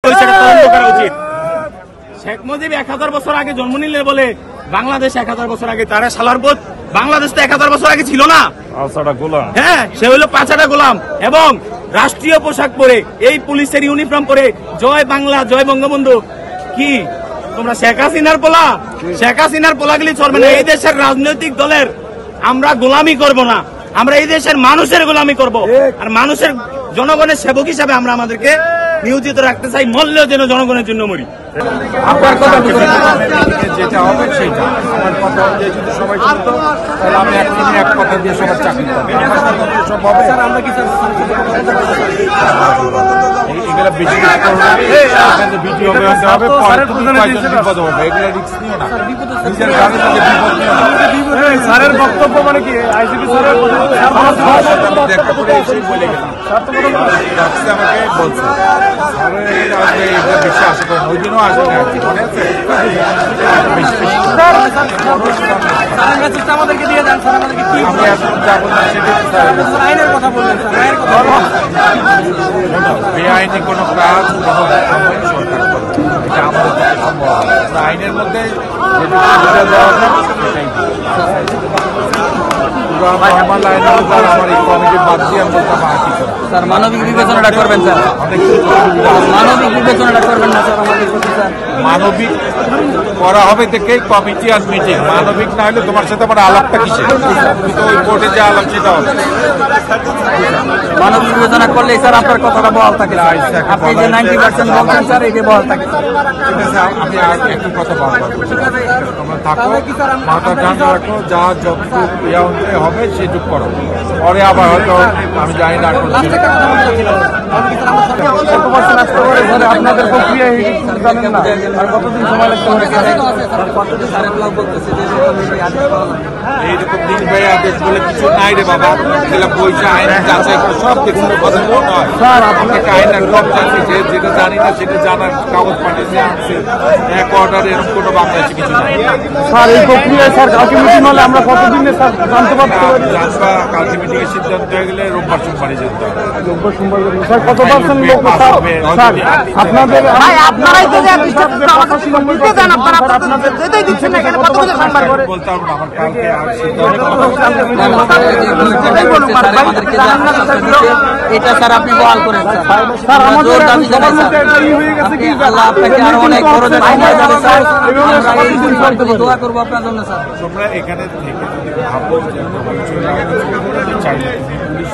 হয়েছে, এটা তদন্ত করা উচিত। শেখ মুজিব 1000 বছর আগে জন্ম নিলে বলে বাংলাদেশ 1000 বছর আগে, তারা সালার বোধ বাংলাদেশ তো 1000 বছর আগে ছিল না। হ্যাঁ, সে হলো পাঁচাটা গোলাম এবং রাষ্ট্রীয় পোশাক পরে, এই পুলিশের ইউনিফর্ম পরে জয় বাংলা জয় বঙ্গবন্ধু কি তোমরা শেখ হাসিনার পোলা? শেখ হাসিনার পোলাগুলি চলবে না। এই দেশের রাজনৈতিক দলের আমরা গোলামি করব না, আমরা এই দেশের মানুষের গোলামি করব, আর মানুষের জনগণের সেবক হিসাবে আমরা আমাদেরকে নিয়োজিত রাখতে চাই, মরলেও যেন জনগণের জন্য মরি। আপনার কথা যেটা হবে সেটা আমার কথা অনুযায়ী যদি সবাই শুনতো তাহলে আমি এক কথা দিয়ে সবার চাকরি পাবো। সব হবে আমরা কি এগুলো বেশি ভিডিও হবে, বিপদ হবে, এগুলো রিস্ক নিও না। নিজের গ্রামের মধ্যে বিপদ নিও না। স্যারের বক্তব্য মানে কি আইসিপি স্যারের দেখা করে এসেই বলে গেলাম, আমাকে বলছে বেশি আশা করেন, ওই দিনও আসে না, মনে আছে? আমাদেরকে দিয়ে দেন স্যার, আমাদেরকে কি আমি এখন যাবো না সেটা আইনের কথা বললেন স্যার। বেআইনি কোনো কাজ কোনো সরকার করবে, এটা আমাদের পক্ষে সম্ভব। আইনের মধ্যে যেটা দেওয়া যায় সেটাই আমার লাইনে আমার এই কমিটির বাদ দিয়ে আমি বলতাম কি করে স্যার মানবিক বিবেচনাটা করবেন স্যার, মানবিক বিবেচনাটা করবেন না স্যার আমাদের প্রতি স্যার। মানবিক করা হবে দেখেই কমিটি আর মিটিং, মানবিক না হলে তোমার সাথে আমার আলাপটা কিসে? তুমি তো ওই কোর্টে যে আলাপ সেটা হবে। মানবিক বিবেচনা করলে স্যার আপনার কথাটা বহাল থাকে, আপনি যে 90% বলছেন স্যার এটি বহাল থাকে। ঠিক আছে, আমি আর একটু কথা বলবো, তোমরা থাকো, মাথা ঠান্ডা রাখো, যা যতটুকু ইয়া অনুযায়ী হবে সেটুকু করো, পরে আবার হয়তো আমি জানি না আপনাদের প্রক্রিয়া কতদিন সময় লাগতে পারে? এইরকম দিন ভাই আদেশ বলে কিছু নাই রে বাবা, এগুলো পয়সা আইন যাচাই করে সব কিছু পছন্দ নয়। আপনাকে আইন সব জানছি, যেটা জানি না সেটা জানার কাগজ পাঠিয়েছে আনছে, এক অর্ডার এরকম কোনো বাংলাদেশে কিছু নাই। স্যার এই প্রক্রিয়ায় স্যার কালকে মিটিং হলে আমরা কতদিনে স্যার জানতে পারতে পারি? জানবা কালকে মিটিং এর সিদ্ধান্ত হয়ে গেলে রোববার সোমবারে যেতে হবে। রোববার সোমবার স্যার কত পার্সেন্ট লোক স্যার আপনাদের ভাই আপনারাই তো যে দিতে দেন, আপনাদের যেতেই দিচ্ছেন না, এখানে কতগুলো সোমবার করে বলতে হবে না। আমার কালকে আর সিদ্ধান্ত এটা স্যার আপনি বহাল করেন স্যার, আমাদের দাবি জানাই স্যার, আল্লাহ আপনাকে আরো অনেক বড় সময় যাবে স্যার, আমরা দোয়া করবো আপনার জন্য স্যার। তোমরা এখানে থেকে যদি ভাবো যে চাইলে পুলিশ